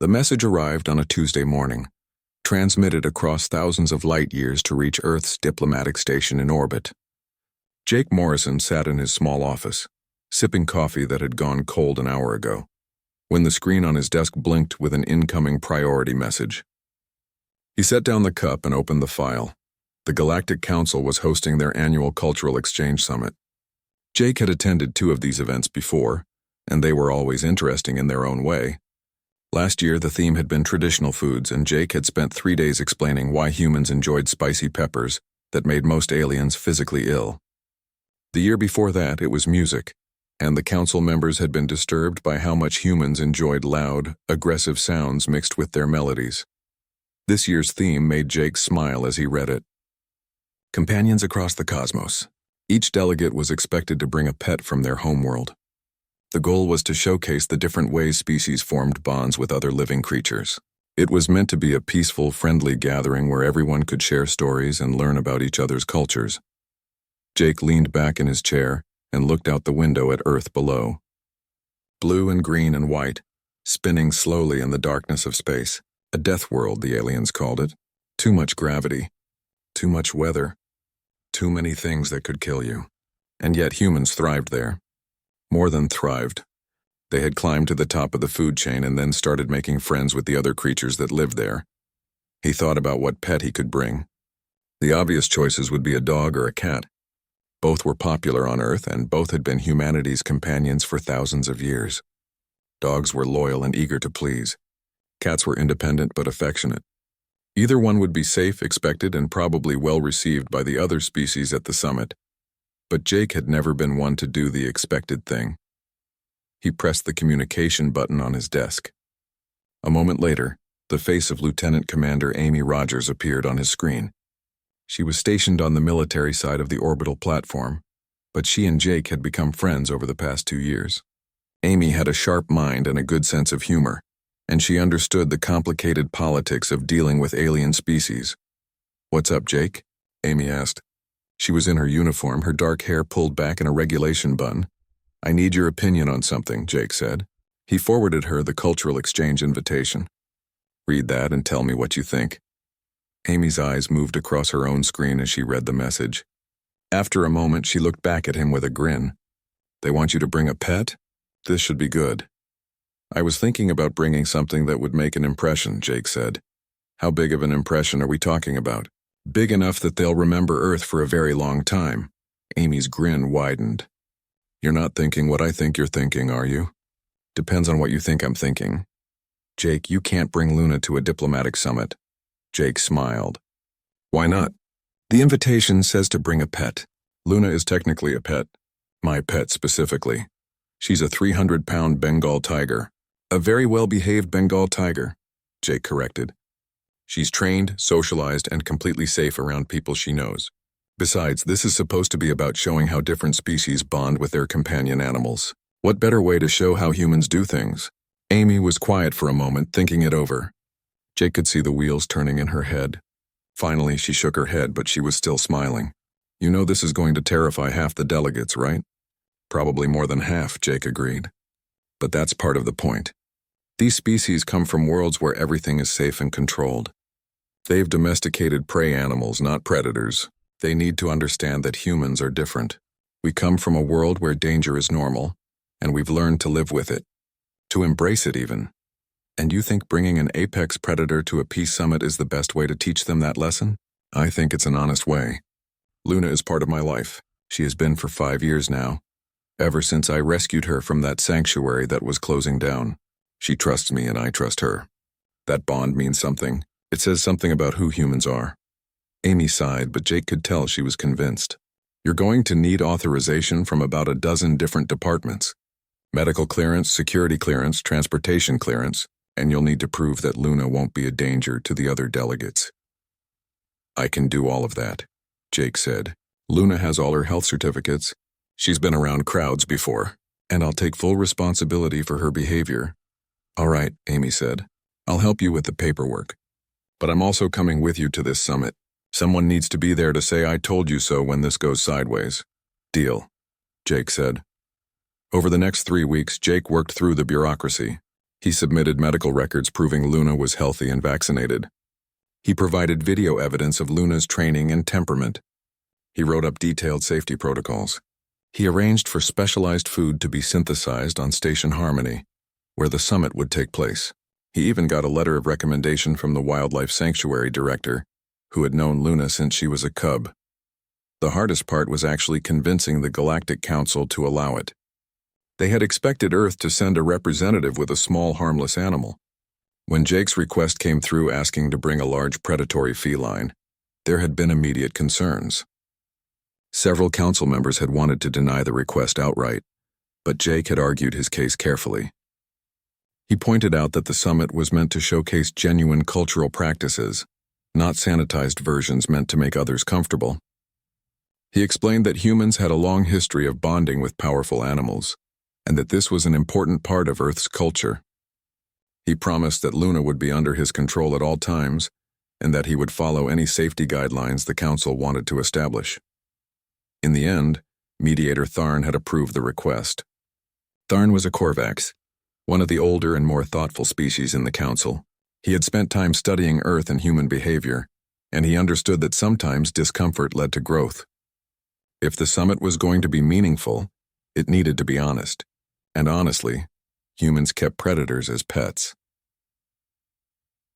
The message arrived on a Tuesday morning, transmitted across thousands of light years to reach Earth's diplomatic station in orbit. Jake Morrison sat in his small office, sipping coffee that had gone cold an hour ago, when the screen on his desk blinked with an incoming priority message. He set down the cup and opened the file. The Galactic Council was hosting their annual Cultural Exchange Summit. Jake had attended 2 of these events before, and they were always interesting in their own way. Last year, the theme had been traditional foods, and Jake had spent 3 days explaining why humans enjoyed spicy peppers that made most aliens physically ill. The year before that, it was music, and the council members had been disturbed by how much humans enjoyed loud, aggressive sounds mixed with their melodies. This year's theme made Jake smile as he read it. Companions across the cosmos. Each delegate was expected to bring a pet from their homeworld. The goal was to showcase the different ways species formed bonds with other living creatures. It was meant to be a peaceful, friendly gathering where everyone could share stories and learn about each other's cultures. Jake leaned back in his chair and looked out the window at Earth below. Blue and green and white, spinning slowly in the darkness of space. A death world, the aliens called it. Too much gravity. Too much weather. Too many things that could kill you. And yet humans thrived there. More than thrived. They had climbed to the top of the food chain and then started making friends with the other creatures that lived there. He thought about what pet he could bring. The obvious choices would be a dog or a cat. Both were popular on Earth, and both had been humanity's companions for thousands of years. Dogs were loyal and eager to please. Cats were independent but affectionate. Either one would be safe, expected, and probably well received by the other species at the summit. But Jake had never been one to do the expected thing. He pressed the communication button on his desk. A moment later, the face of Lieutenant Commander Amy Rogers appeared on his screen. She was stationed on the military side of the orbital platform, but she and Jake had become friends over the past 2 years. Amy had a sharp mind and a good sense of humor, and she understood the complicated politics of dealing with alien species. "What's up, Jake?" Amy asked. She was in her uniform, her dark hair pulled back in a regulation bun. "I need your opinion on something," Jake said. He forwarded her the cultural exchange invitation. "Read that and tell me what you think." Amy's eyes moved across her own screen as she read the message. After a moment, she looked back at him with a grin. "They want you to bring a pet? This should be good." "I was thinking about bringing something that would make an impression," Jake said. "How big of an impression are we talking about?" "Big enough that they'll remember Earth for a very long time." Amy's grin widened. "You're not thinking what I think you're thinking, are you?" "Depends on what you think I'm thinking." "Jake, you can't bring Luna to a diplomatic summit." Jake smiled. "Why not?" "The invitation says to bring a pet. Luna is technically a pet. My pet specifically. She's a 300-pound Bengal tiger. A very well-behaved Bengal tiger," Jake corrected. "She's trained, socialized, and completely safe around people she knows. Besides, this is supposed to be about showing how different species bond with their companion animals. What better way to show how humans do things?" Amy was quiet for a moment, thinking it over. Jake could see the wheels turning in her head. Finally, she shook her head, but she was still smiling. "You know this is going to terrify half the delegates, right?" "Probably more than half," Jake agreed. "But that's part of the point. These species come from worlds where everything is safe and controlled. They've domesticated prey animals, not predators. They need to understand that humans are different. We come from a world where danger is normal, and we've learned to live with it. To embrace it even. And you think bringing an apex predator to a peace summit is the best way to teach them that lesson?" "I think it's an honest way. Luna is part of my life. She has been for 5 years now. Ever since I rescued her from that sanctuary that was closing down. She trusts me and I trust her. That bond means something. It says something about who humans are." Amy sighed, but Jake could tell she was convinced. "You're going to need authorization from about a dozen different departments. Medical clearance, security clearance, transportation clearance, and you'll need to prove that Luna won't be a danger to the other delegates." "I can do all of that," Jake said. "Luna has all her health certificates. She's been around crowds before, and I'll take full responsibility for her behavior." "All right," Amy said. "I'll help you with the paperwork. But I'm also coming with you to this summit. Someone needs to be there to say I told you so when this goes sideways." "Deal," Jake said. Over the next 3 weeks, Jake worked through the bureaucracy. He submitted medical records proving Luna was healthy and vaccinated. He provided video evidence of Luna's training and temperament. He wrote up detailed safety protocols. He arranged for specialized food to be synthesized on Station Harmony, where the summit would take place. He even got a letter of recommendation from the wildlife sanctuary director, who had known Luna since she was a cub. The hardest part was actually convincing the Galactic Council to allow it. They had expected Earth to send a representative with a small, harmless animal. When Jake's request came through asking to bring a large predatory feline, there had been immediate concerns. Several council members had wanted to deny the request outright, but Jake had argued his case carefully. He pointed out that the summit was meant to showcase genuine cultural practices, not sanitized versions meant to make others comfortable. He explained that humans had a long history of bonding with powerful animals, and that this was an important part of Earth's culture. He promised that Luna would be under his control at all times, and that he would follow any safety guidelines the council wanted to establish. In the end, Mediator Tharn had approved the request. Tharn was a Korvax, one of the older and more thoughtful species in the council. He had spent time studying Earth and human behavior, and he understood that sometimes discomfort led to growth. If the summit was going to be meaningful, it needed to be honest, and honestly, humans kept predators as pets.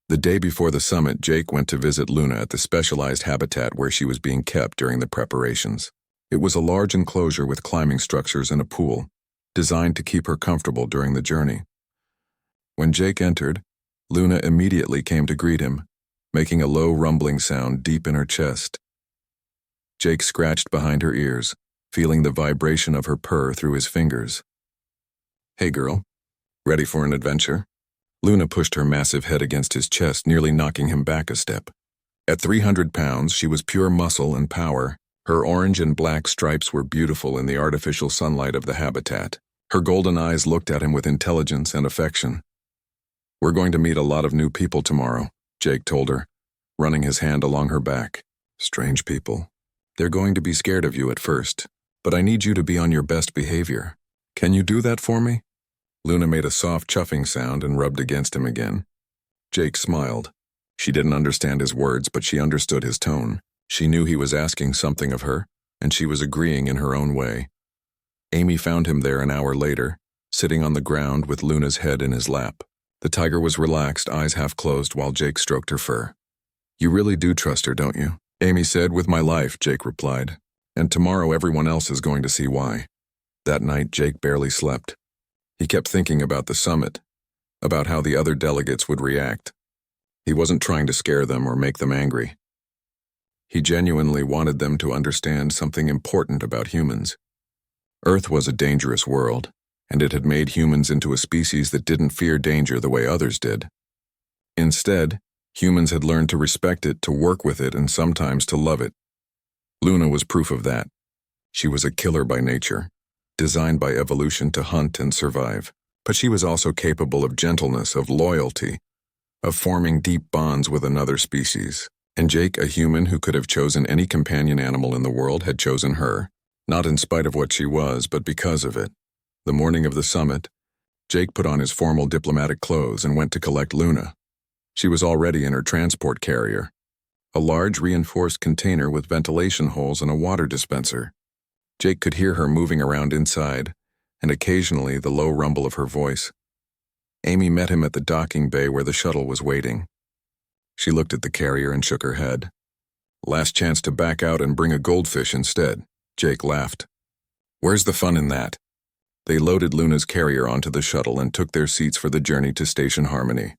The day before the summit, Jake went to visit Luna at the specialized habitat where she was being kept during the preparations. It was a large enclosure with climbing structures and a pool, designed to keep her comfortable during the journey. When Jake entered, Luna immediately came to greet him, making a low rumbling sound deep in her chest. Jake scratched behind her ears, feeling the vibration of her purr through his fingers. "Hey girl, ready for an adventure?" Luna pushed her massive head against his chest, nearly knocking him back a step. At 300 pounds, she was pure muscle and power. Her orange and black stripes were beautiful in the artificial sunlight of the habitat. Her golden eyes looked at him with intelligence and affection. "We're going to meet a lot of new people tomorrow," Jake told her, running his hand along her back. "Strange people. They're going to be scared of you at first, but I need you to be on your best behavior. Can you do that for me?" Luna made a soft chuffing sound and rubbed against him again. Jake smiled. She didn't understand his words, but she understood his tone. She knew he was asking something of her, and she was agreeing in her own way. Amy found him there an hour later, sitting on the ground with Luna's head in his lap. The tiger was relaxed, eyes half closed, while Jake stroked her fur. "You really do trust her, don't you?" Amy said. "With my life," Jake replied. "And tomorrow everyone else is going to see why." That night, Jake barely slept. He kept thinking about the summit, about how the other delegates would react. He wasn't trying to scare them or make them angry. He genuinely wanted them to understand something important about humans. Earth was a dangerous world, and it had made humans into a species that didn't fear danger the way others did. Instead, humans had learned to respect it, to work with it, and sometimes to love it. Luna was proof of that. She was a killer by nature, designed by evolution to hunt and survive. But she was also capable of gentleness, of loyalty, of forming deep bonds with another species. And Jake, a human who could have chosen any companion animal in the world, had chosen her, not in spite of what she was, but because of it. The morning of the summit, Jake put on his formal diplomatic clothes and went to collect Luna. She was already in her transport carrier, a large reinforced container with ventilation holes and a water dispenser. Jake could hear her moving around inside, and occasionally the low rumble of her voice. Amy met him at the docking bay where the shuttle was waiting. She looked at the carrier and shook her head. "Last chance to back out and bring a goldfish instead," Jake laughed. "Where's the fun in that?" They loaded Luna's carrier onto the shuttle and took their seats for the journey to Station Harmony.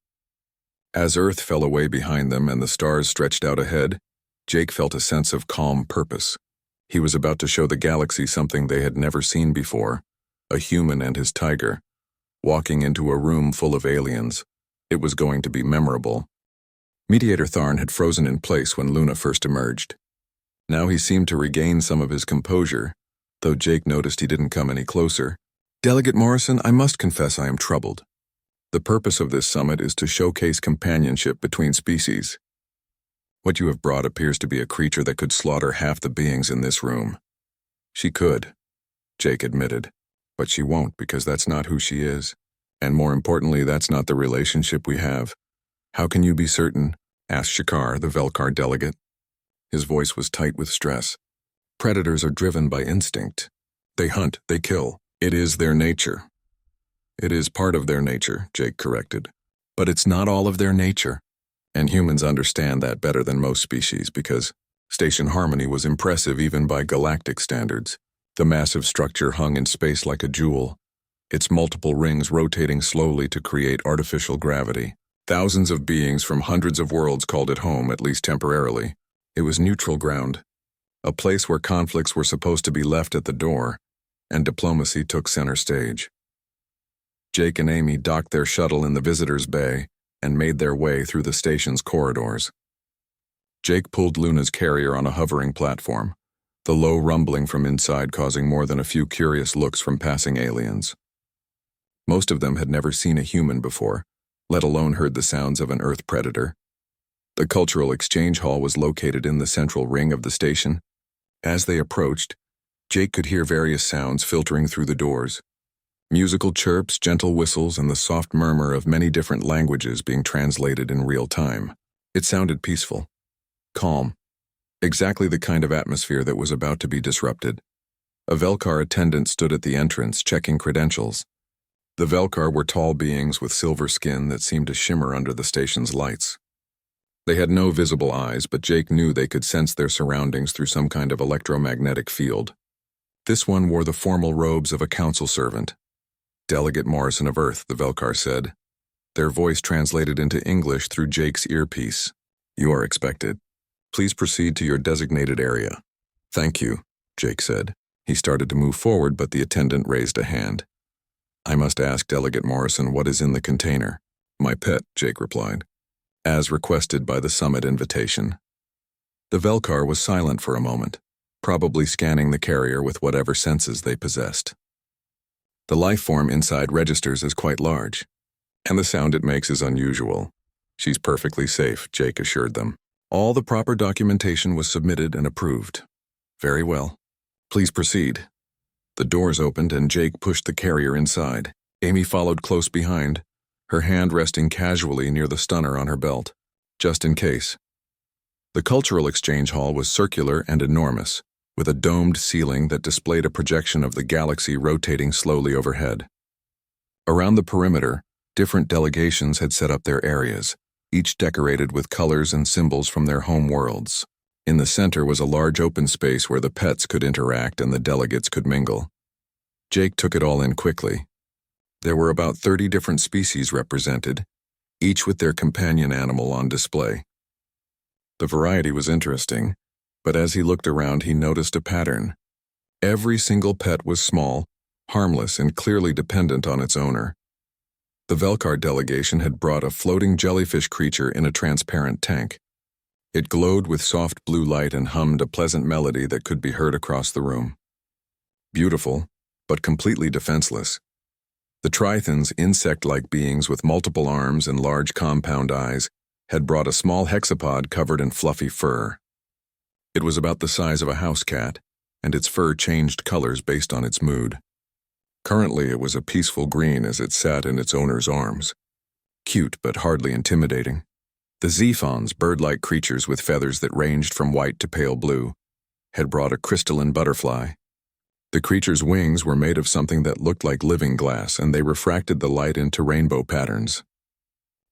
As Earth fell away behind them and the stars stretched out ahead, Jake felt a sense of calm purpose. He was about to show the galaxy something they had never seen before, a human and his tiger, walking into a room full of aliens. It was going to be memorable. Mediator Tharn had frozen in place when Luna first emerged. Now he seemed to regain some of his composure, though Jake noticed he didn't come any closer. "Delegate Morrison, I must confess I am troubled. The purpose of this summit is to showcase companionship between species. What you have brought appears to be a creature that could slaughter half the beings in this room." "She could," Jake admitted, "but she won't because that's not who she is. And more importantly, that's not the relationship we have. How can you be certain? Asked Shakar, the Velkar delegate. His voice was tight with stress. Predators are driven by instinct. They hunt, they kill. It is their nature. It is part of their nature, Jake corrected. But it's not all of their nature. And humans understand that better than most species because station harmony was impressive even by galactic standards. The massive structure hung in space like a jewel, its multiple rings rotating slowly to create artificial gravity. Thousands of beings from hundreds of worlds called it home, at least temporarily. It was neutral ground, a place where conflicts were supposed to be left at the door, and diplomacy took center stage. Jake and Amy docked their shuttle in the visitors' bay and made their way through the station's corridors. Jake pulled Luna's carrier on a hovering platform, the low rumbling from inside causing more than a few curious looks from passing aliens. Most of them had never seen a human before, let alone heard the sounds of an Earth predator. The cultural exchange hall was located in the central ring of the station. As they approached, Jake could hear various sounds filtering through the doors. Musical chirps, gentle whistles, and the soft murmur of many different languages being translated in real time. It sounded peaceful, calm, exactly the kind of atmosphere that was about to be disrupted. A Velkar attendant stood at the entrance, checking credentials. The Velkar were tall beings with silver skin that seemed to shimmer under the station's lights. They had no visible eyes, but Jake knew they could sense their surroundings through some kind of electromagnetic field. This one wore the formal robes of a council servant. Delegate Morrison of Earth, the Velkar said. Their voice translated into English through Jake's earpiece. You are expected. Please proceed to your designated area. Thank you, Jake said. He started to move forward, but the attendant raised a hand. I must ask Delegate Morrison what is in the container. My pet, Jake replied, as requested by the summit invitation. The Velkar was silent for a moment, probably scanning the carrier with whatever senses they possessed. The life form inside registers as quite large, and the sound it makes is unusual. She's perfectly safe, Jake assured them. All the proper documentation was submitted and approved. Very well. Please proceed. The doors opened and Jake pushed the carrier inside. Amy followed close behind, her hand resting casually near the stunner on her belt, just in case. The cultural exchange hall was circular and enormous, with a domed ceiling that displayed a projection of the galaxy rotating slowly overhead. Around the perimeter, different delegations had set up their areas, each decorated with colors and symbols from their home worlds. In the center was a large open space where the pets could interact and the delegates could mingle. Jake took it all in quickly. There were about 30 different species represented, each with their companion animal on display. The variety was interesting, but as he looked around he noticed a pattern. Every single pet was small, harmless, and clearly dependent on its owner. The Velkar delegation had brought a floating jellyfish creature in a transparent tank. It glowed with soft blue light and hummed a pleasant melody that could be heard across the room. Beautiful, but completely defenseless. The Trithans, insect-like beings with multiple arms and large compound eyes, had brought a small hexapod covered in fluffy fur. It was about the size of a house cat, and its fur changed colors based on its mood. Currently, it was a peaceful green as it sat in its owner's arms. Cute, but hardly intimidating. The Zephons, bird-like creatures with feathers that ranged from white to pale blue, had brought a crystalline butterfly. The creature's wings were made of something that looked like living glass, and they refracted the light into rainbow patterns.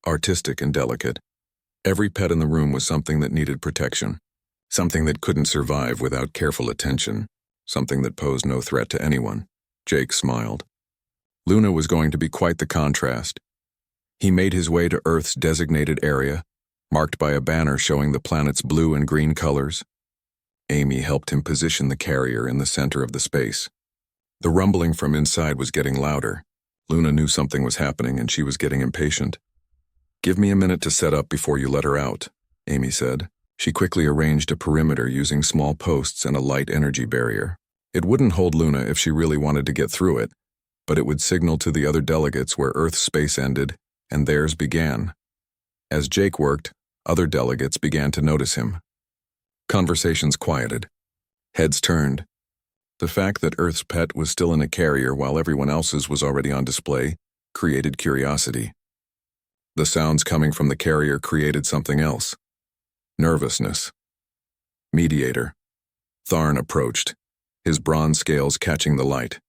Artistic and delicate, every pet in the room was something that needed protection, something that couldn't survive without careful attention, something that posed no threat to anyone. Jake smiled. Luna was going to be quite the contrast. He made his way to Earth's designated area, marked by a banner showing the planet's blue and green colors. Amy helped him position the carrier in the center of the space. The rumbling from inside was getting louder. Luna knew something was happening and she was getting impatient. Give me a minute to set up before you let her out, Amy said. She quickly arranged a perimeter using small posts and a light energy barrier. It wouldn't hold Luna if she really wanted to get through it, but it would signal to the other delegates where Earth's space ended and theirs began. As Jake worked, other delegates began to notice him. Conversations quieted. Heads turned. The fact that Earth's pet was still in a carrier while everyone else's was already on display created curiosity. The sounds coming from the carrier created something else. Nervousness. Mediator. Tharn approached, his bronze scales catching the light.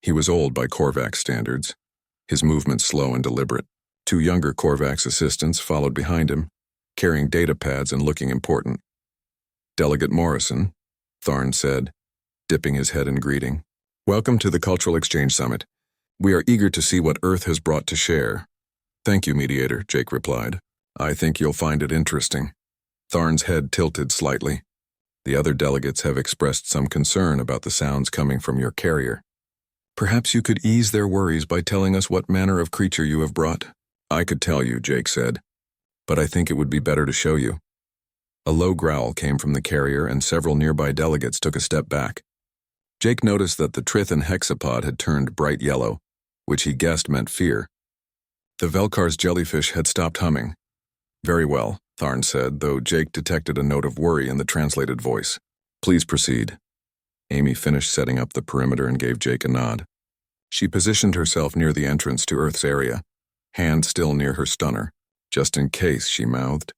He was old by Korvax standards, his movements slow and deliberate. Two younger Korvax assistants followed behind him, carrying data pads and looking important. Delegate Morrison, Tharn said, dipping his head in greeting. Welcome to the Cultural Exchange Summit. We are eager to see what Earth has brought to share. Thank you, Mediator, Jake replied. I think you'll find it interesting. Tharn's head tilted slightly. The other delegates have expressed some concern about the sounds coming from your carrier. Perhaps you could ease their worries by telling us what manner of creature you have brought. I could tell you, Jake said, but I think it would be better to show you. A low growl came from the carrier and several nearby delegates took a step back. Jake noticed that the Trithan hexapod had turned bright yellow, which he guessed meant fear. The Velkar's jellyfish had stopped humming. Very well, Tharn said, though Jake detected a note of worry in the translated voice. Please proceed. Amy finished setting up the perimeter and gave Jake a nod. She positioned herself near the entrance to Earth's area, hand still near her stunner. Just in case, she mouthed.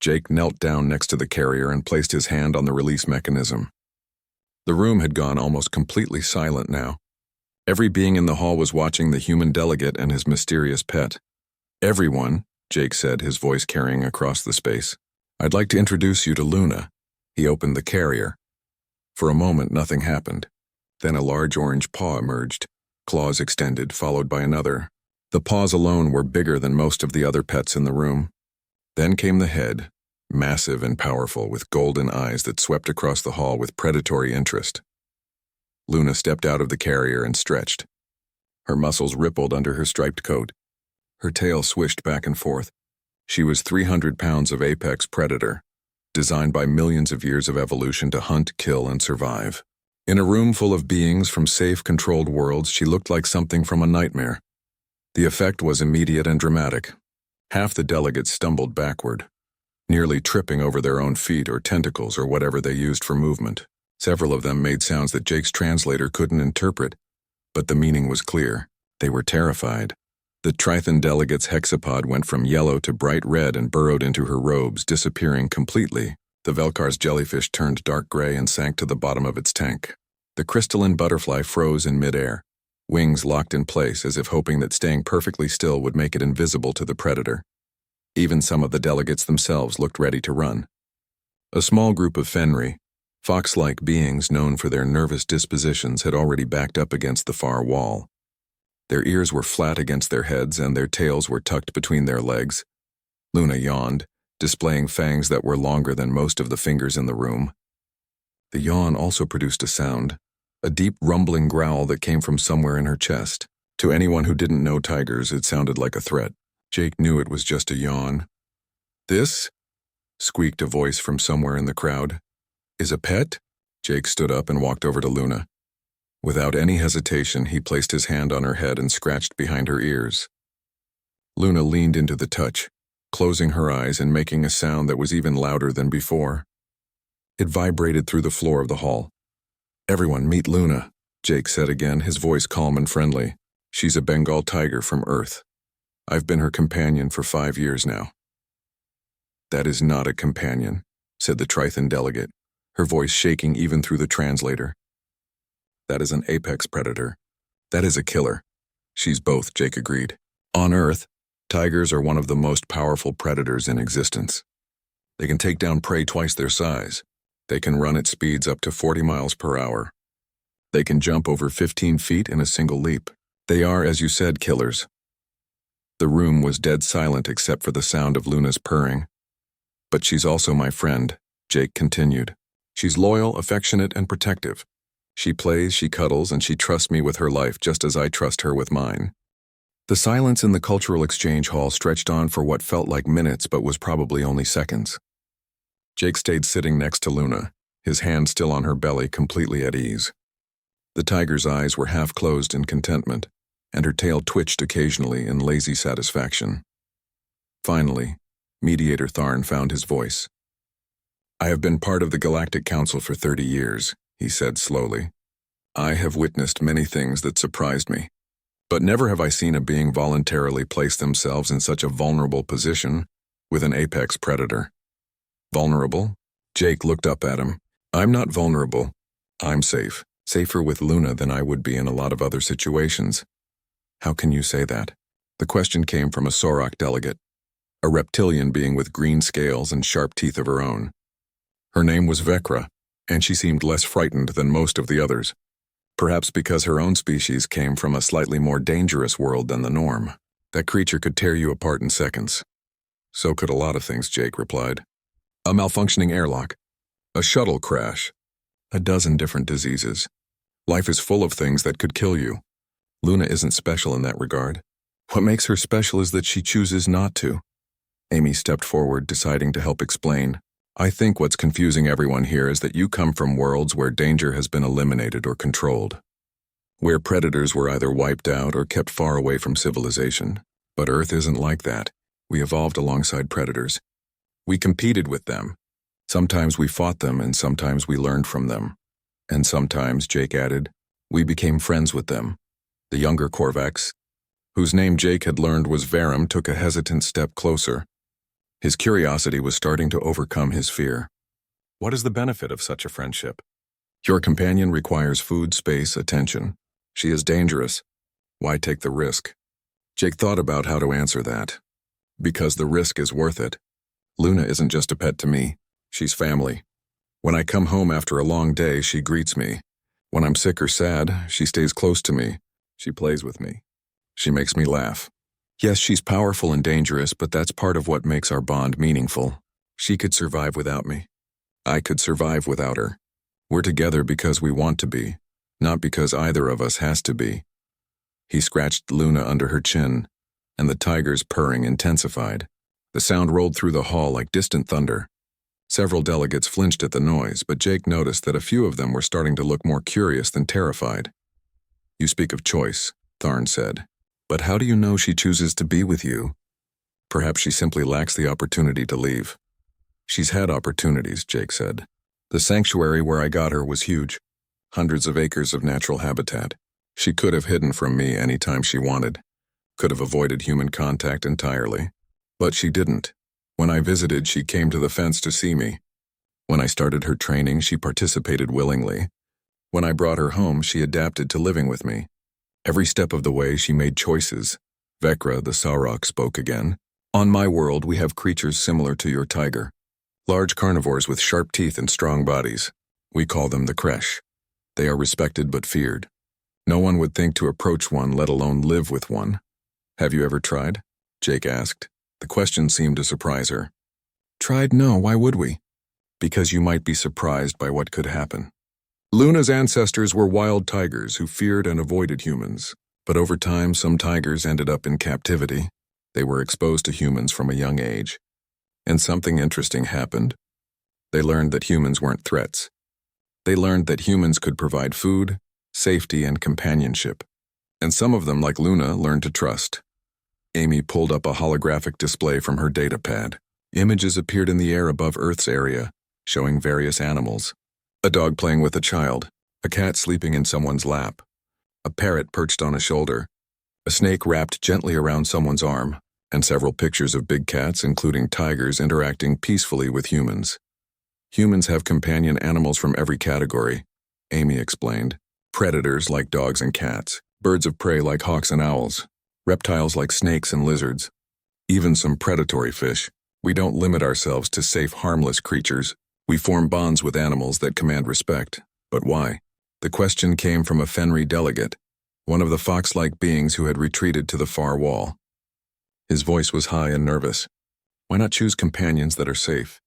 Jake knelt down next to the carrier and placed his hand on the release mechanism. The room had gone almost completely silent now. Every being in the hall was watching the human delegate and his mysterious pet. Everyone, Jake said, his voice carrying across the space. I'd like to introduce you to Luna. He opened the carrier. For a moment, nothing happened. Then a large orange paw emerged, claws extended, followed by another. The paws alone were bigger than most of the other pets in the room. Then came the head, massive and powerful, with golden eyes that swept across the hall with predatory interest. Luna stepped out of the carrier and stretched. Her muscles rippled under her striped coat. Her tail swished back and forth. She was 300 pounds of apex predator, designed by millions of years of evolution to hunt, kill, and survive. In a room full of beings from safe, controlled worlds, she looked like something from a nightmare. The effect was immediate and dramatic. Half the delegates stumbled backward, nearly tripping over their own feet or tentacles or whatever they used for movement. Several of them made sounds that Jake's translator couldn't interpret, but the meaning was clear. They were terrified. The Trithan delegate's hexapod went from yellow to bright red and burrowed into her robes, disappearing completely. The Velkar's jellyfish turned dark gray and sank to the bottom of its tank. The crystalline butterfly froze in midair, wings locked in place as if hoping that staying perfectly still would make it invisible to the predator. Even some of the delegates themselves looked ready to run. A small group of Fenri, fox-like beings known for their nervous dispositions, had already backed up against the far wall. Their ears were flat against their heads and their tails were tucked between their legs. Luna yawned, displaying fangs that were longer than most of the fingers in the room. The yawn also produced a sound, a deep rumbling growl that came from somewhere in her chest. To anyone who didn't know tigers, it sounded like a threat. Jake knew it was just a yawn. "This?" squeaked a voice from somewhere in the crowd. "Is a pet?" Jake stood up and walked over to Luna. Without any hesitation, he placed his hand on her head and scratched behind her ears. Luna leaned into the touch, closing her eyes and making a sound that was even louder than before. It vibrated through the floor of the hall. "Everyone, meet Luna," Jake said again, his voice calm and friendly. "She's a Bengal tiger from Earth. I've been her companion for 5 years now." "That is not a companion," said the Trithan delegate, her voice shaking even through the translator. "That is an apex predator. That is a killer." "She's both," Jake agreed. "On Earth, tigers are one of the most powerful predators in existence. They can take down prey twice their size. They can run at speeds up to 40 miles per hour. They can jump over 15 feet in a single leap. They are, as you said, killers." The room was dead silent except for the sound of Luna's purring. "But she's also my friend," Jake continued. "She's loyal, affectionate, and protective. She plays, she cuddles, and she trusts me with her life just as I trust her with mine." The silence in the cultural exchange hall stretched on for what felt like minutes but was probably only seconds. Jake stayed sitting next to Luna, his hand still on her belly, completely at ease. The tiger's eyes were half closed in contentment, and her tail twitched occasionally in lazy satisfaction. Finally, Mediator Tharn found his voice. "I have been part of the Galactic Council for 30 years, he said slowly. "I have witnessed many things that surprised me. But never have I seen a being voluntarily place themselves in such a vulnerable position with an apex predator. Vulnerable? Jake looked up at him. I'm not vulnerable. I'm safe. Safer with Luna than I would be in a lot of other situations. How can you say that? The question came from a Sorok delegate, a reptilian being with green scales and sharp teeth of her own. Her name was Vekra, and she seemed less frightened than most of the others. Perhaps because her own species came from a slightly more dangerous world than the norm. That creature could tear you apart in seconds. So could a lot of things, Jake replied. A malfunctioning airlock, a shuttle crash, a dozen different diseases. Life is full of things that could kill you. Luna isn't special in that regard. What makes her special is that she chooses not to. Amy stepped forward, deciding to help explain. I think what's confusing everyone here is that you come from worlds where danger has been eliminated or controlled, where predators were either wiped out or kept far away from civilization. But Earth isn't like that. We evolved alongside predators. We competed with them. Sometimes we fought them, and sometimes we learned from them. And sometimes, Jake added, we became friends with them. The younger Korvax, whose name Jake had learned was Verum, took a hesitant step closer. His curiosity was starting to overcome his fear. What is the benefit of such a friendship? Your companion requires food, space, attention. She is dangerous. Why take the risk? Jake thought about how to answer that. Because the risk is worth it. Luna isn't just a pet to me. She's family. When I come home after a long day, she greets me. When I'm sick or sad, she stays close to me. She plays with me. She makes me laugh. Yes, she's powerful and dangerous, but that's part of what makes our bond meaningful. She could survive without me. I could survive without her. We're together because we want to be, not because either of us has to be. He scratched Luna under her chin, and the tiger's purring intensified. The sound rolled through the hall like distant thunder. Several delegates flinched at the noise, but Jake noticed that a few of them were starting to look more curious than terrified. You speak of choice, Tharn said. But how do you know she chooses to be with you? Perhaps she simply lacks the opportunity to leave. She's had opportunities, Jake said. The sanctuary where I got her was huge. Hundreds of acres of natural habitat. She could have hidden from me any time she wanted. Could have avoided human contact entirely. But she didn't. When I visited, she came to the fence to see me. When I started her training, she participated willingly. When I brought her home, she adapted to living with me. Every step of the way, she made choices. Vekra, the Sorok, spoke again. On my world, we have creatures similar to your tiger. Large carnivores with sharp teeth and strong bodies. We call them the Kresh. They are respected but feared. No one would think to approach one, let alone live with one. Have you ever tried? Jake asked. The question seemed to surprise her. Tried? No, why would we? Because you might be surprised by what could happen. Luna's ancestors were wild tigers who feared and avoided humans. But over time, some tigers ended up in captivity. They were exposed to humans from a young age. And something interesting happened. They learned that humans weren't threats. They learned that humans could provide food, safety, and companionship. And some of them, like Luna, learned to trust. Amy pulled up a holographic display from her datapad. Images appeared in the air above Earth's area, showing various animals. A dog playing with a child, a cat sleeping in someone's lap, a parrot perched on a shoulder, a snake wrapped gently around someone's arm, and several pictures of big cats, including tigers, interacting peacefully with humans. Humans have companion animals from every category, Amy explained. Predators like dogs and cats, birds of prey like hawks and owls, reptiles like snakes and lizards, even some predatory fish. We don't limit ourselves to safe, harmless creatures. We form bonds with animals that command respect. But why? The question came from a Fenri delegate, one of the fox-like beings who had retreated to the far wall. His voice was high and nervous. Why not choose companions that are safe?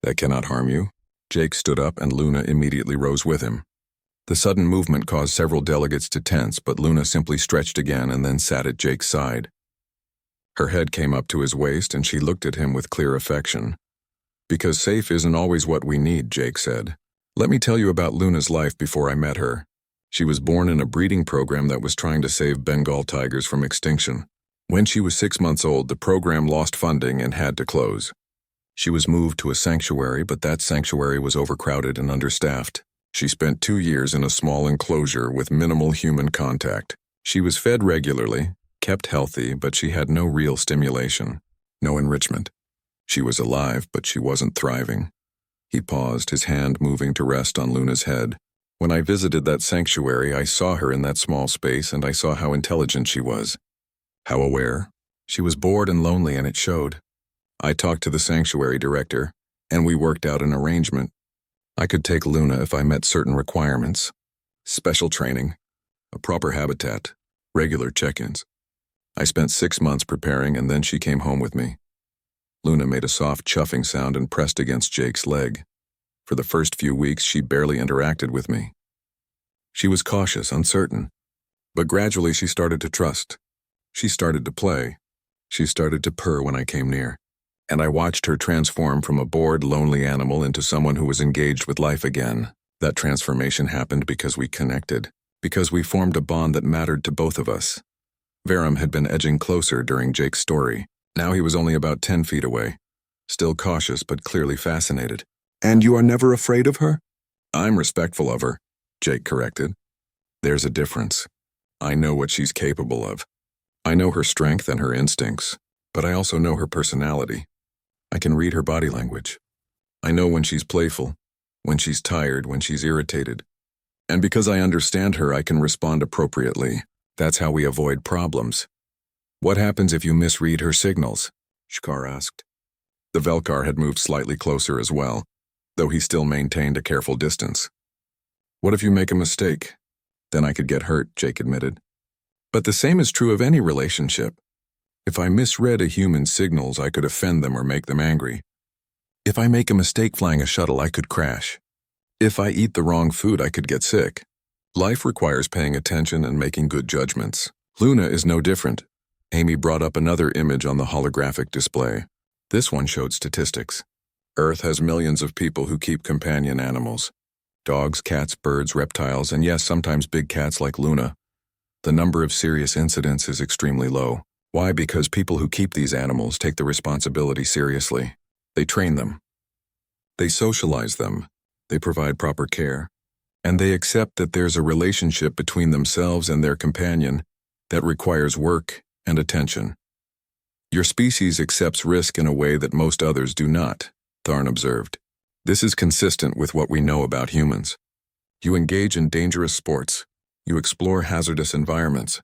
That cannot harm you. Jake stood up and Luna immediately rose with him. The sudden movement caused several delegates to tense, but Luna simply stretched again and then sat at Jake's side. Her head came up to his waist and she looked at him with clear affection. Because safe isn't always what we need, Jake said. Let me tell you about Luna's life before I met her. She was born in a breeding program that was trying to save Bengal tigers from extinction. When she was 6 months old, the program lost funding and had to close. She was moved to a sanctuary, but that sanctuary was overcrowded and understaffed. She spent 2 years in a small enclosure with minimal human contact. She was fed regularly, kept healthy, but she had no real stimulation, no enrichment. She was alive, but she wasn't thriving. He paused, his hand moving to rest on Luna's head. When I visited that sanctuary, I saw her in that small space, and I saw how intelligent she was. How aware. She was bored and lonely, and it showed. I talked to the sanctuary director, and we worked out an arrangement. I could take Luna if I met certain requirements. Special training, a proper habitat, regular check-ins. I spent 6 months preparing, and then she came home with me. Luna made a soft chuffing sound and pressed against Jake's leg. For the first few weeks, she barely interacted with me. She was cautious, uncertain. But gradually she started to trust. She started to play. She started to purr when I came near. And I watched her transform from a bored, lonely animal into someone who was engaged with life again. That transformation happened because we connected, because we formed a bond that mattered to both of us. Verum had been edging closer during Jake's story. Now he was only about 10 feet away, still cautious but clearly fascinated. "And you are never afraid of her?" "I'm respectful of her," Jake corrected. "There's a difference. I know what she's capable of. I know her strength and her instincts, but I also know her personality. I can read her body language. I know when she's playful, when she's tired, when she's irritated. And because I understand her, I can respond appropriately. That's how we avoid problems." "What happens if you misread her signals?" Shkar asked. The Velkar had moved slightly closer as well, though he still maintained a careful distance. "What if you make a mistake?" "Then I could get hurt," Jake admitted. "But the same is true of any relationship. If I misread a human's signals, I could offend them or make them angry. If I make a mistake flying a shuttle, I could crash. If I eat the wrong food, I could get sick. Life requires paying attention and making good judgments. Luna is no different." Amy brought up another image on the holographic display. This one showed statistics. Earth has millions of people who keep companion animals. Dogs, cats, birds, reptiles, and yes, sometimes big cats like Luna. The number of serious incidents is extremely low. Why? Because people who keep these animals take the responsibility seriously. They train them. They socialize them. They provide proper care. And they accept that there's a relationship between themselves and their companion that requires work and attention. "Your species accepts risk in a way that most others do not," Tharn observed. "This is consistent with what we know about humans. You engage in dangerous sports. You explore hazardous environments.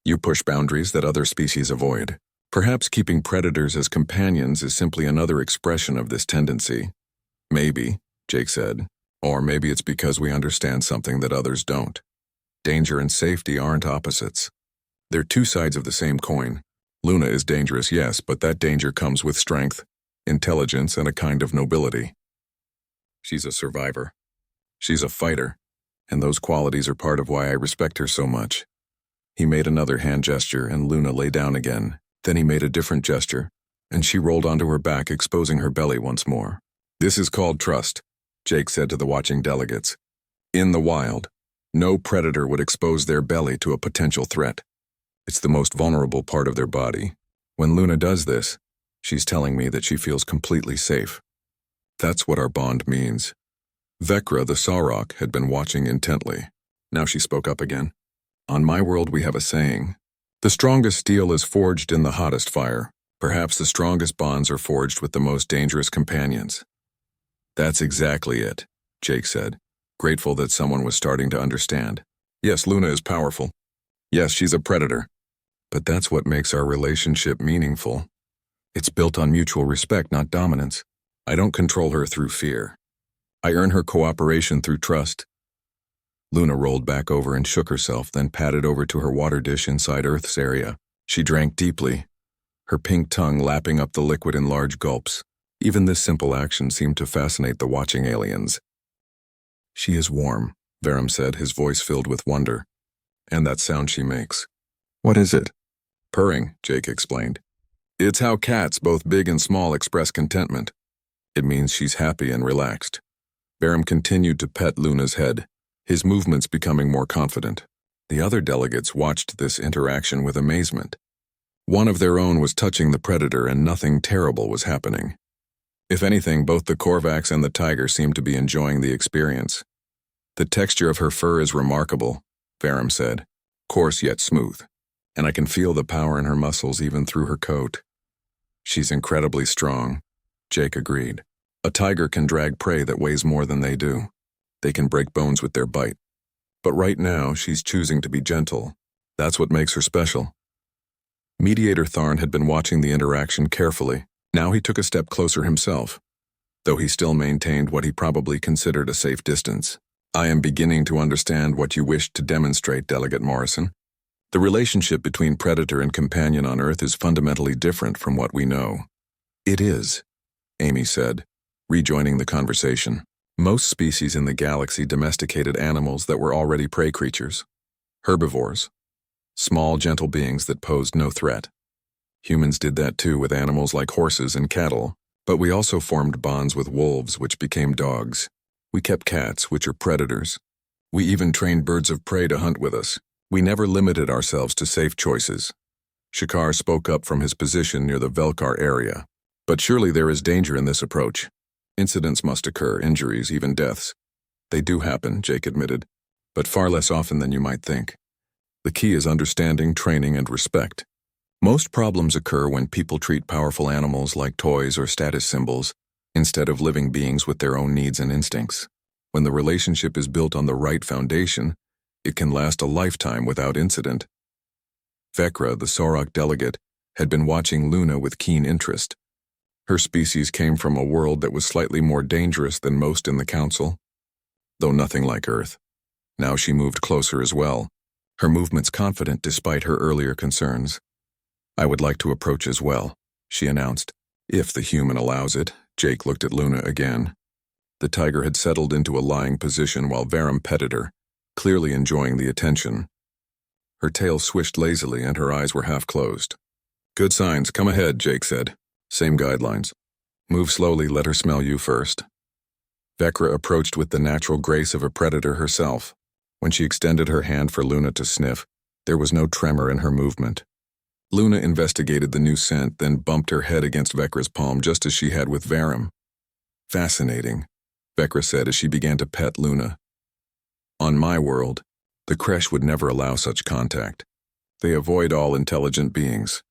You push boundaries that other species avoid. Perhaps keeping predators as companions is simply another expression of this tendency." "Maybe," Jake said. "Or maybe it's because we understand something that others don't. Danger and safety aren't opposites. They're two sides of the same coin. Luna is dangerous, yes, but that danger comes with strength, intelligence, and a kind of nobility. She's a survivor. She's a fighter, and those qualities are part of why I respect her so much." He made another hand gesture, and Luna lay down again. Then he made a different gesture, and she rolled onto her back, exposing her belly once more. "This is called trust," Jake said to the watching delegates. "In the wild, no predator would expose their belly to a potential threat. It's the most vulnerable part of their body. When Luna does this, she's telling me that she feels completely safe. That's what our bond means." Vekra, the Sarok, had been watching intently. Now she spoke up again. "On my world we have a saying. The strongest steel is forged in the hottest fire. Perhaps the strongest bonds are forged with the most dangerous companions." "That's exactly it," Jake said, grateful that someone was starting to understand. "Yes, Luna is powerful. Yes, she's a predator. But that's what makes our relationship meaningful. It's built on mutual respect, not dominance. I don't control her through fear. I earn her cooperation through trust." Luna rolled back over and shook herself, then padded over to her water dish inside Earth's area. She drank deeply, her pink tongue lapping up the liquid in large gulps. Even this simple action seemed to fascinate the watching aliens. "She is warm," Verum said, his voice filled with wonder. "And that sound she makes." "What is it?" "Purring," Jake explained. "It's how cats, both big and small, express contentment. It means she's happy and relaxed." Verum continued to pet Luna's head, his movements becoming more confident. The other delegates watched this interaction with amazement. One of their own was touching the predator and nothing terrible was happening. If anything, both the Korvax and the tiger seemed to be enjoying the experience. "The texture of her fur is remarkable," Verum said. coarse yet smooth, and I can feel the power in her muscles even through her coat. She's incredibly strong, Jake agreed. A tiger can drag prey that weighs more than they do. They can break bones with their bite. But right now, she's choosing to be gentle. That's what makes her special. Mediator Tharn had been watching the interaction carefully. Now he took a step closer himself, though he still maintained what he probably considered a safe distance. I am beginning to understand what you wished to demonstrate, Delegate Morrison. The relationship between predator and companion on Earth is fundamentally different from what we know. It is, Amy said, rejoining the conversation. Most species in the galaxy domesticated animals that were already prey creatures. Herbivores. Small, gentle beings that posed no threat. Humans did that too with animals like horses and cattle, but we also formed bonds with wolves, which became dogs. We kept cats, which are predators. We even trained birds of prey to hunt with us. We never limited ourselves to safe choices. Shakar spoke up from his position near the Velkar area. But surely there is danger in this approach. Incidents must occur, injuries, even deaths. They do happen, Jake admitted, but far less often than you might think. The key is understanding, training, and respect. Most problems occur when people treat powerful animals like toys or status symbols, instead of living beings with their own needs and instincts. When the relationship is built on the right foundation, it can last a lifetime without incident. Vekra, the Sorok delegate, had been watching Luna with keen interest. Her species came from a world that was slightly more dangerous than most in the Council, though nothing like Earth. Now she moved closer as well, her movements confident despite her earlier concerns. I would like to approach as well, she announced. If the human allows it, Jake looked at Luna again. The tiger had settled into a lying position while Varum petted her, clearly enjoying the attention. Her tail swished lazily and her eyes were half closed. Good signs, come ahead, Jake said. Same guidelines. Move slowly, let her smell you first. Vekra approached with the natural grace of a predator herself. When she extended her hand for Luna to sniff, there was no tremor in her movement. Luna investigated the new scent, then bumped her head against Vekra's palm just as she had with Varum. Fascinating, Vekra said as she began to pet Luna. On my world, the Kresh would never allow such contact. They avoid all intelligent beings.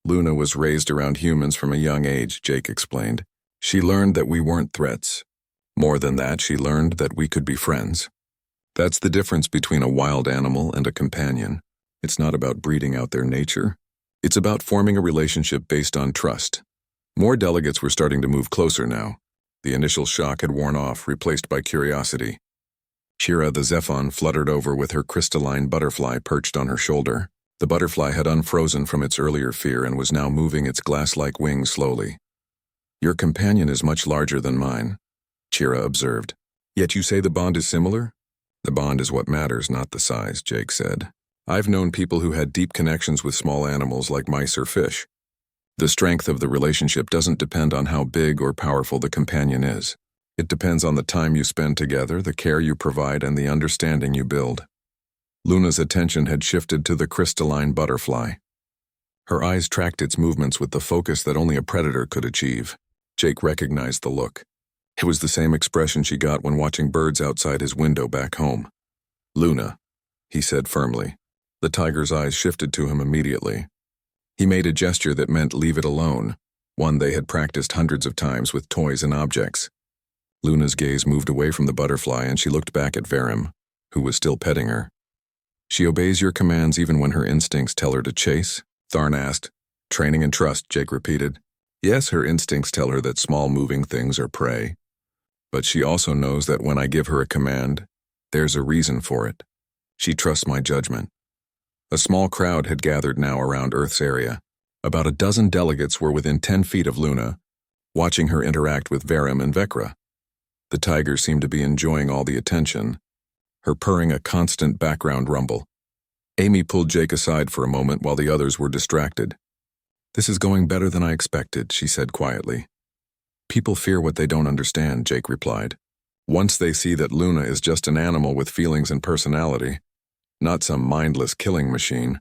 Luna was raised around humans from a young age, Jake explained. She learned that we weren't threats. More than that, she learned that we could be friends. That's the difference between a wild animal and a companion. It's not about breeding out their nature. It's about forming a relationship based on trust. More delegates were starting to move closer now. The initial shock had worn off, replaced by curiosity. Shira the Zephon fluttered over with her crystalline butterfly perched on her shoulder. The butterfly had unfrozen from its earlier fear and was now moving its glass-like wings slowly. Your companion is much larger than mine, Shira observed. Yet you say the bond is similar? The bond is what matters, not the size, Jake said. I've known people who had deep connections with small animals like mice or fish. The strength of the relationship doesn't depend on how big or powerful the companion is. It depends on the time you spend together, the care you provide, and the understanding you build. Luna's attention had shifted to the crystalline butterfly. Her eyes tracked its movements with the focus that only a predator could achieve. Jake recognized the look. It was the same expression she got when watching birds outside his window back home. Luna, he said firmly. The tiger's eyes shifted to him immediately. He made a gesture that meant leave it alone, one they had practiced hundreds of times with toys and objects. Luna's gaze moved away from the butterfly and she looked back at Varum, who was still petting her. She obeys your commands even when her instincts tell her to chase? Tharn asked. Training and trust, Jake repeated. Yes, her instincts tell her that small moving things are prey. But she also knows that when I give her a command, there's a reason for it. She trusts my judgment. A small crowd had gathered now around Earth's area. About a dozen delegates were within 10 feet of Luna, watching her interact with Varum and Vekra. The tiger seemed to be enjoying all the attention, her purring a constant background rumble. Amy pulled Jake aside for a moment while the others were distracted. This is going better than I expected, she said quietly. People fear what they don't understand, Jake replied. Once they see that Luna is just an animal with feelings and personality, not some mindless killing machine,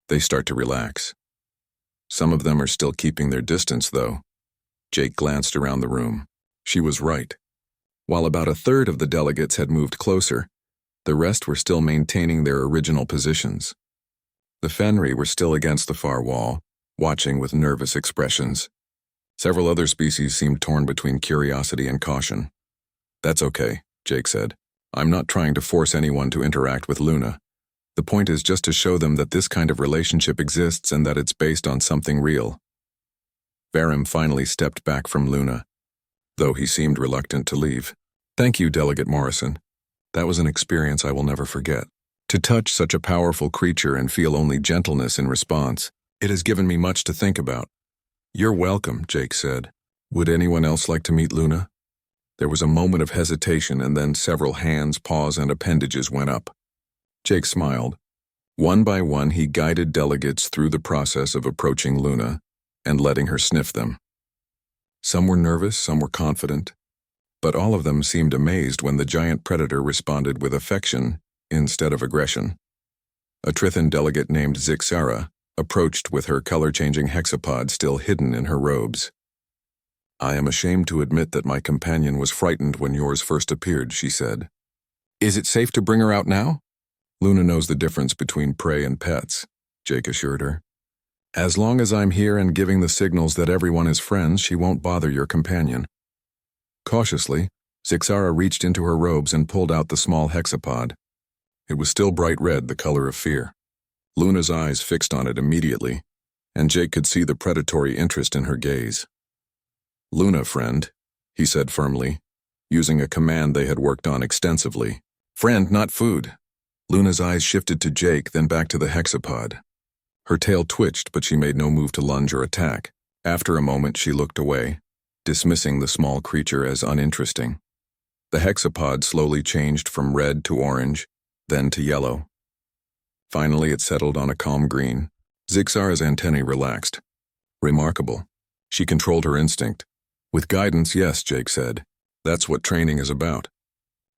they start to relax. Some of them are still keeping their distance, though. Jake glanced around the room. She was right. While about a third of the delegates had moved closer, the rest were still maintaining their original positions. The Fenri were still against the far wall, watching with nervous expressions. Several other species seemed torn between curiosity and caution. "That's okay," Jake said. "I'm not trying to force anyone to interact with Luna. The point is just to show them that this kind of relationship exists and that it's based on something real." Varim finally stepped back from Luna, though he seemed reluctant to leave. "Thank you, Delegate Morrison. That was an experience I will never forget. To touch such a powerful creature and feel only gentleness in response, it has given me much to think about." "You're welcome," Jake said. "Would anyone else like to meet Luna?" There was a moment of hesitation, and then several hands, paws, and appendages went up. Jake smiled. One by one, he guided delegates through the process of approaching Luna and letting her sniff them. Some were nervous, some were confident, but all of them seemed amazed when the giant predator responded with affection instead of aggression. A Trithan delegate named Zixara approached with her color-changing hexapod still hidden in her robes. "I am ashamed to admit that my companion was frightened when yours first appeared," she said. "Is it safe to bring her out now?" "Luna knows the difference between prey and pets," Jake assured her. "As long as I'm here and giving the signals that everyone is friends, she won't bother your companion." Cautiously, Zixara reached into her robes and pulled out the small hexapod. It was still bright red, the color of fear. Luna's eyes fixed on it immediately, and Jake could see the predatory interest in her gaze. "Luna, friend," he said firmly, using a command they had worked on extensively. "Friend, not food." Luna's eyes shifted to Jake, then back to the hexapod. Her tail twitched, but she made no move to lunge or attack. After a moment, she looked away, dismissing the small creature as uninteresting. The hexapod slowly changed from red to orange, then to yellow. Finally, it settled on a calm green. Zixara's antennae relaxed. Remarkable. She controlled her instinct. "With guidance, yes," Jake said. "That's what training is about.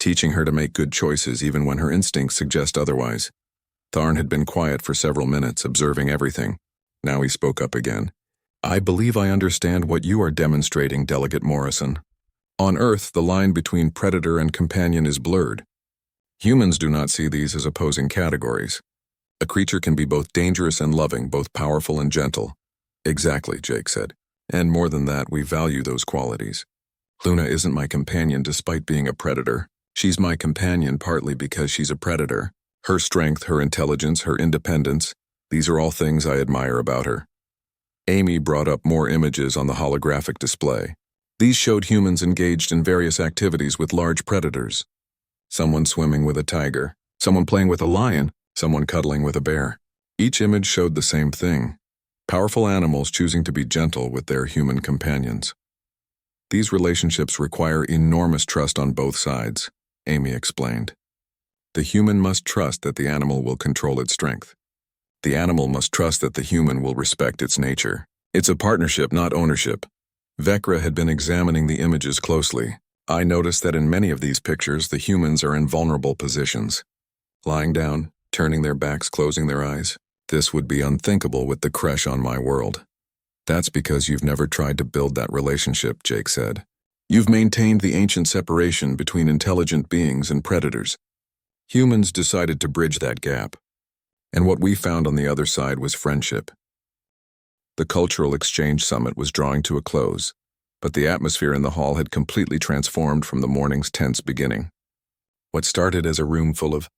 Teaching her to make good choices even when her instincts suggest otherwise." Tharn had been quiet for several minutes, observing everything. Now he spoke up again. "I believe I understand what you are demonstrating, Delegate Morrison. On Earth, the line between predator and companion is blurred. Humans do not see these as opposing categories. A creature can be both dangerous and loving, both powerful and gentle." "Exactly," Jake said. "And more than that, we value those qualities. Luna isn't my companion despite being a predator. She's my companion partly because she's a predator. Her strength, her intelligence, her independence, these are all things I admire about her." Amy brought up more images on the holographic display. These showed humans engaged in various activities with large predators. Someone swimming with a tiger, someone playing with a lion, someone cuddling with a bear. Each image showed the same thing: powerful animals choosing to be gentle with their human companions. "These relationships require enormous trust on both sides," Amy explained. "The human must trust that the animal will control its strength. The animal must trust that the human will respect its nature. It's a partnership, not ownership." Vekra had been examining the images closely. "I noticed that in many of these pictures, the humans are in vulnerable positions. Lying down, turning their backs, closing their eyes. This would be unthinkable with the creche on my world." "That's because you've never tried to build that relationship," Jake said. "You've maintained the ancient separation between intelligent beings and predators. Humans decided to bridge that gap. And what we found on the other side was friendship." The Cultural Exchange Summit was drawing to a close, but the atmosphere in the hall had completely transformed from the morning's tense beginning. What started as a room full of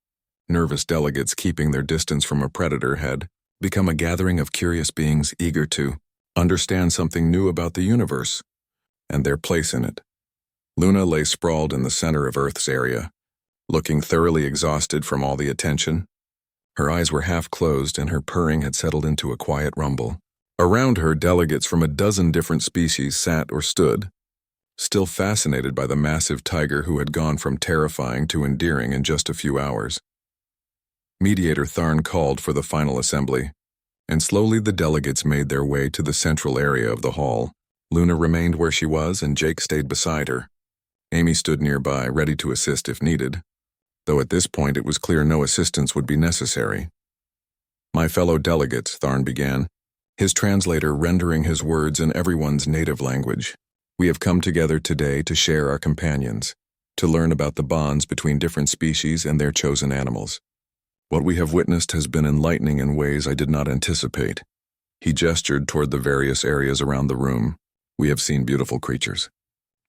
nervous delegates keeping their distance from a predator had become a gathering of curious beings eager to understand something new about the universe and their place in it. Luna lay sprawled in the center of Earth's area, looking thoroughly exhausted from all the attention. Her eyes were half closed and her purring had settled into a quiet rumble. Around her, delegates from a dozen different species sat or stood, still fascinated by the massive tiger who had gone from terrifying to endearing in just a few hours. Mediator Tharn called for the final assembly, and slowly the delegates made their way to the central area of the hall. Luna remained where she was, and Jake stayed beside her. Amy stood nearby, ready to assist if needed, though at this point it was clear no assistance would be necessary. "My fellow delegates," Tharn began, his translator rendering his words in everyone's native language. "We have come together today to share our companions, to learn about the bonds between different species and their chosen animals. What we have witnessed has been enlightening in ways I did not anticipate. He gestured toward the various areas around the room. We have seen beautiful creatures.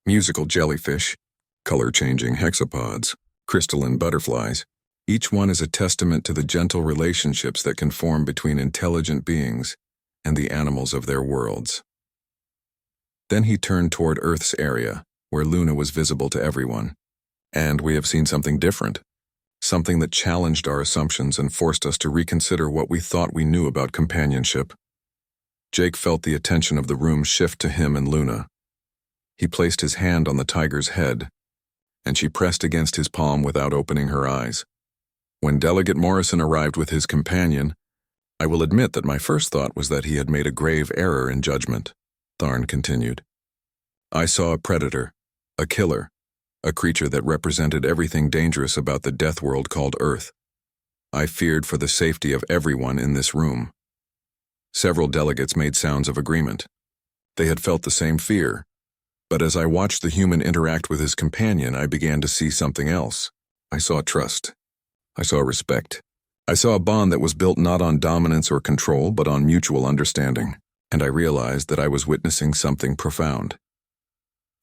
Musical jellyfish, color-changing hexapods, crystalline butterflies. Each one is a testament to the gentle relationships that can form between intelligent beings and the animals of their worlds. Then he turned toward Earth's area, where Luna was visible to everyone. And we have seen something different. Something that challenged our assumptions and forced us to reconsider what we thought we knew about companionship. Jake felt the attention of the room shift to him and Luna. He placed his hand on the tiger's head, and she pressed against his palm without opening her eyes. When Delegate Morrison arrived with his companion, I will admit that my first thought was that he had made a grave error in judgment, Tharn continued. I saw a predator, a killer, a creature that represented everything dangerous about the death world called Earth. I feared for the safety of everyone in this room. Several delegates made sounds of agreement. They had felt the same fear, but as I watched the human interact with his companion, I began to see something else. I saw trust. I saw respect. I saw a bond that was built not on dominance or control, but on mutual understanding, and I realized that I was witnessing something profound.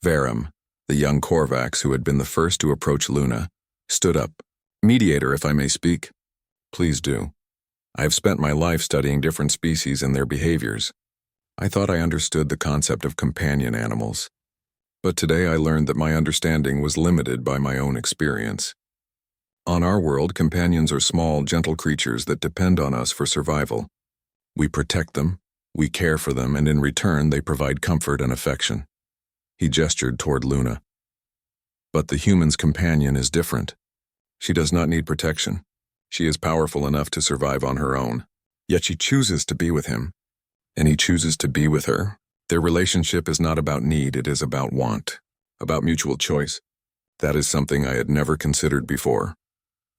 Verum, the young Korvax who had been the first to approach Luna, stood up. Mediator, if I may speak. Please do. I have spent my life studying different species and their behaviors. I thought I understood the concept of companion animals, but today I learned that my understanding was limited by my own experience. On our world, companions are small, gentle creatures that depend on us for survival. We protect them, we care for them, and in return they provide comfort and affection. He gestured toward Luna. But the human's companion is different. She does not need protection. She is powerful enough to survive on her own. Yet she chooses to be with him, and he chooses to be with her. Their relationship is not about need, it is about want, about mutual choice. That is something I had never considered before.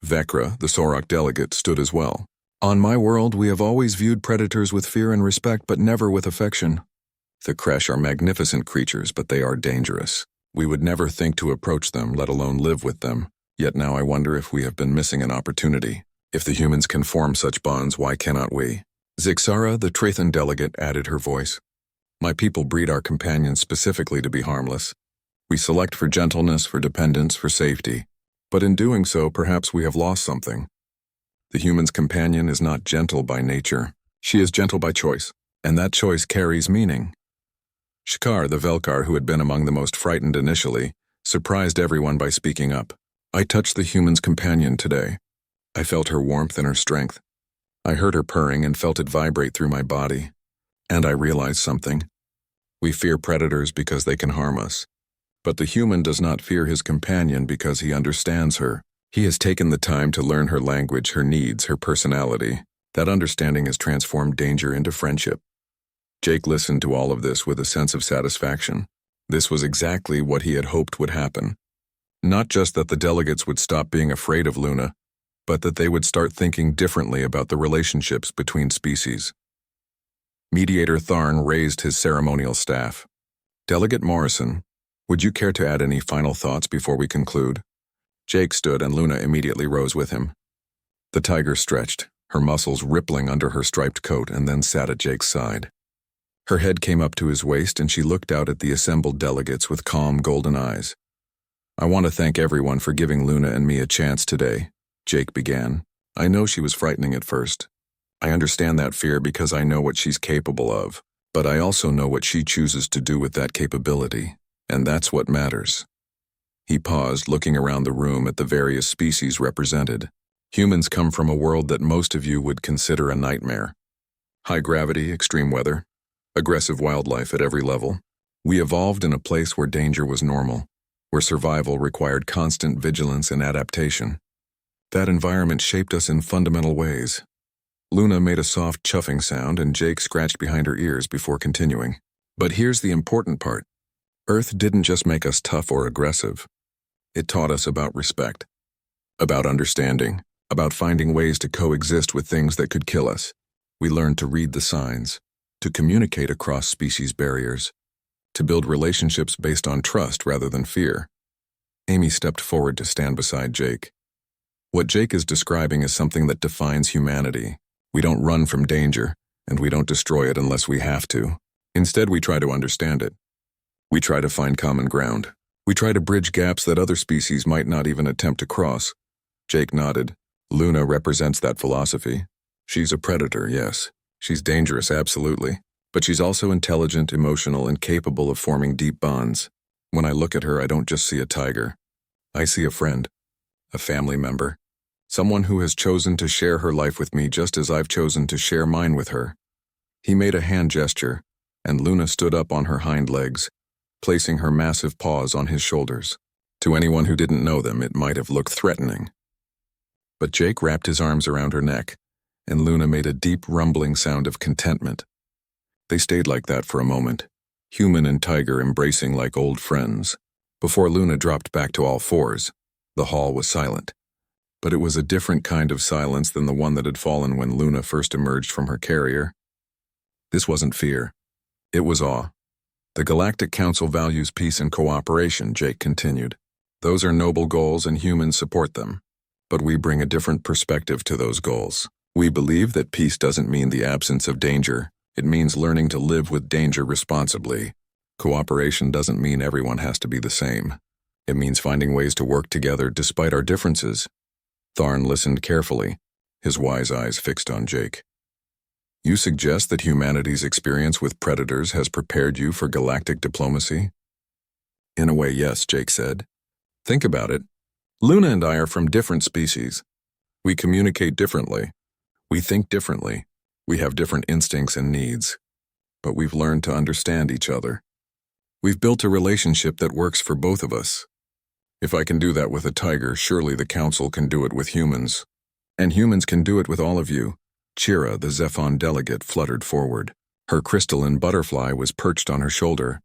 Vekra, the Sorok delegate, stood as well. On my world, we have always viewed predators with fear and respect, but never with affection. The Kresh are magnificent creatures, but they are dangerous. We would never think to approach them, let alone live with them. Yet now I wonder if we have been missing an opportunity. If the humans can form such bonds, why cannot we? Zixara, the Trathan delegate, added her voice. My people breed our companions specifically to be harmless. We select for gentleness, for dependence, for safety. But in doing so, perhaps we have lost something. The human's companion is not gentle by nature. She is gentle by choice, and that choice carries meaning. Shkar, the Velkar, who had been among the most frightened initially, surprised everyone by speaking up. I touched the human's companion today. I felt her warmth and her strength. I heard her purring and felt it vibrate through my body. And I realized something. We fear predators because they can harm us. But the human does not fear his companion because he understands her. He has taken the time to learn her language, her needs, her personality. That understanding has transformed danger into friendship. Jake listened to all of this with a sense of satisfaction. This was exactly what he had hoped would happen. Not just that the delegates would stop being afraid of Luna, but that they would start thinking differently about the relationships between species. Mediator Tharn raised his ceremonial staff. Delegate Morrison, would you care to add any final thoughts before we conclude? Jake stood and Luna immediately rose with him. The tiger stretched, her muscles rippling under her striped coat, and then sat at Jake's side. Her head came up to his waist and she looked out at the assembled delegates with calm golden eyes. I want to thank everyone for giving Luna and me a chance today, Jake began. I know she was frightening at first. I understand that fear because I know what she's capable of, but I also know what she chooses to do with that capability, and that's what matters. He paused, looking around the room at the various species represented. Humans come from a world that most of you would consider a nightmare. High gravity, extreme weather, aggressive wildlife at every level. We evolved in a place where danger was normal, where survival required constant vigilance and adaptation. That environment shaped us in fundamental ways. Luna made a soft chuffing sound and Jake scratched behind her ears before continuing. But here's the important part. Earth didn't just make us tough or aggressive. It taught us about respect, about understanding, about finding ways to coexist with things that could kill us. We learned to read the signs, to communicate across species barriers, to build relationships based on trust rather than fear. Amy stepped forward to stand beside Jake. What Jake is describing is something that defines humanity. We don't run from danger, and we don't destroy it unless we have to. Instead, we try to understand it. We try to find common ground. We try to bridge gaps that other species might not even attempt to cross. Jake nodded. Luna represents that philosophy. She's a predator, yes. She's dangerous, absolutely. But she's also intelligent, emotional, and capable of forming deep bonds. When I look at her, I don't just see a tiger. I see a friend, a family member, someone who has chosen to share her life with me just as I've chosen to share mine with her. He made a hand gesture, and Luna stood up on her hind legs, placing her massive paws on his shoulders. To anyone who didn't know them, it might have looked threatening. But Jake wrapped his arms around her neck, and Luna made a deep rumbling sound of contentment. They stayed like that for a moment, human and tiger embracing like old friends. Before Luna dropped back to all fours, the hall was silent. But it was a different kind of silence than the one that had fallen when Luna first emerged from her carrier. This wasn't fear. It was awe. The Galactic Council values peace and cooperation, Jake continued. Those are noble goals and humans support them. But we bring a different perspective to those goals. We believe that peace doesn't mean the absence of danger. It means learning to live with danger responsibly. Cooperation doesn't mean everyone has to be the same. It means finding ways to work together despite our differences. Tharn listened carefully, his wise eyes fixed on Jake. You suggest that humanity's experience with predators has prepared you for galactic diplomacy? In a way, yes, Jake said. Think about it. Luna and I are from different species. We communicate differently. We think differently. We have different instincts and needs. But we've learned to understand each other. We've built a relationship that works for both of us. If I can do that with a tiger, surely the Council can do it with humans. And humans can do it with all of you. Chira, the Zephon delegate, fluttered forward. Her crystalline butterfly was perched on her shoulder,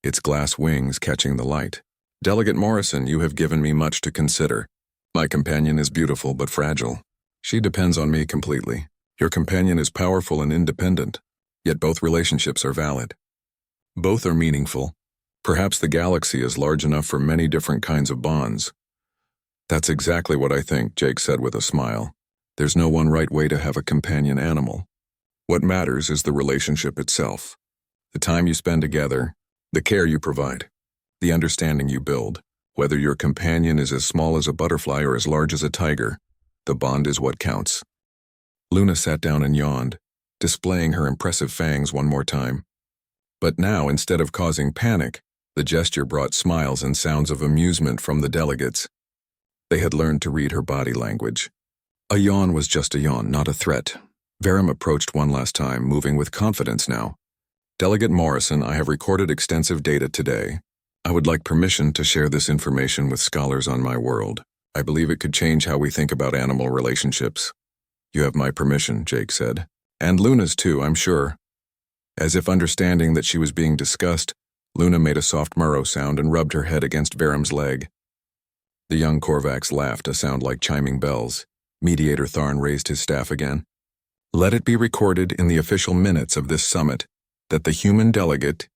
its glass wings catching the light. Delegate Morrison, you have given me much to consider. My companion is beautiful but fragile. She depends on me completely. Your companion is powerful and independent, yet both relationships are valid. Both are meaningful. Perhaps the galaxy is large enough for many different kinds of bonds. That's exactly what I think, Jake said with a smile. There's no one right way to have a companion animal. What matters is the relationship itself. The time you spend together, the care you provide, the understanding you build. Whether your companion is as small as a butterfly or as large as a tiger, the bond is what counts. Luna sat down and yawned, displaying her impressive fangs one more time. But now, instead of causing panic, the gesture brought smiles and sounds of amusement from the delegates. They had learned to read her body language. A yawn was just a yawn, not a threat. Verum approached one last time, moving with confidence now. Delegate Morrison, I have recorded extensive data today. I would like permission to share this information with scholars on my world. I believe it could change how we think about animal relationships. You have my permission, Jake said. And Luna's too, I'm sure. As if understanding that she was being discussed, Luna made a soft murrow sound and rubbed her head against Verum's leg. The young Korvax laughed, a sound like chiming bells. Mediator Tharn raised his staff again. Let it be recorded in the official minutes of this summit that the human delegate